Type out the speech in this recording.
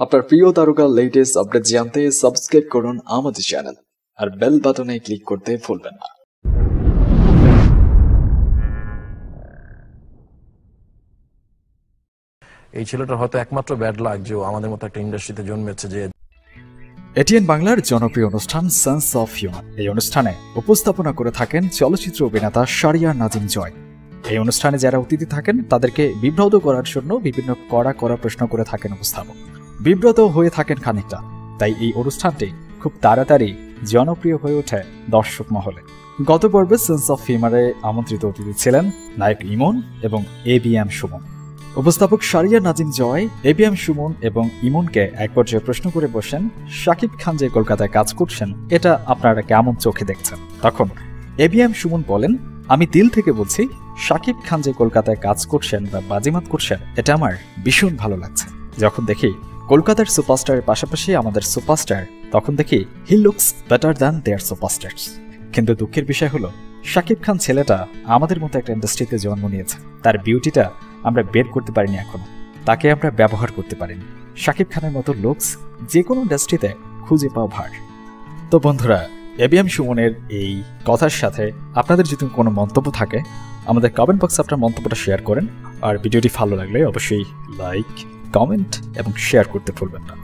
আপনার প্রিয় তারকার লেটেস্ট আপডেট জানতে সাবস্ক্রাইব করুন আমাদের চ্যানেল আর বেল বাটনে ক্লিক করতে ভুলবেন না। এই ছেলেটার হয়তো একমাত্র ব্যাড লাক যে আমাদের মতো একটা ইন্ডাস্ট্রিতে জন্মেছে। যে এটিএন বাংলার জনপ্রিয় অনুষ্ঠান সেন্স অফ হিউমার, এই অনুষ্ঠানে উপস্থাপনা করে থাকেন চলচ্চিত্র অভিনেতা শারিয়ার নাজিম জয়। এই অনুষ্ঠানে যারা অতিথি থাকেন তাদেরকে বিব্রত করার জন্য বিভিন্ন কড়া প্রশ্ন করে থাকেন উপস্থাপক। বিব্রত হয়ে থাকেন খানিকটা, তাই এই অনুষ্ঠানটি খুব তাড়াতাড়ি জনপ্রিয় হয়ে ওঠে দর্শক মহলে। গত পর্বে সেন্স অফ হিউমারে আমন্ত্রিত অতিথি ছিলেন নায়ক ইমন এবং এবিএম সুমন। উপস্থাপক শারিয়ার নাজিম জয় এবিএম সুমন এবং ইমনকে এক পর্যায়ে প্রশ্ন করে বসেন, শাকিব খান যে কলকাতায় কাজ করছেন এটা আপনারা কেমন চোখে দেখছেন? তখন এবিএম সুমন বলেন, আমি দিল থেকে বলছি, শাকিব খান যে কলকাতায় কাজ করছেন বা বাজিমাত করছেন এটা আমার ভীষণ ভালো লাগছে। যখন দেখি কলকাতার সুপারস্টারের পাশাপাশি আমাদের সুপারস্টার, তখন দেখি he looks better than their superstars. কিন্তু দুঃখের বিষয় হলো শাকিব খান ছেলেটা আমাদের মতো একটা ইন্ডাস্ট্রিতে জন্ম নিয়েছে, তার বিউটিটা আমরা বের করতে পারিনি এখনো, তাকে আমরা ব্যবহার করতে পারিনি। শাকিব খানের মতো লুকস যে কোনো ইন্ডাস্ট্রিতে খুঁজে পাওয়া ভার। তো বন্ধুরা, এবিএম সুমনের এই কথার সাথে আপনাদের যদি কোনো মন্তব্য থাকে আমাদের কমেন্ট বক্সে আপনার মন্তব্যটা শেয়ার করেন। আর ভিডিওটি ভালো লাগলে অবশ্যই লাইক, কমেন্ট এবং শেয়ার করতে ভুলবেন না।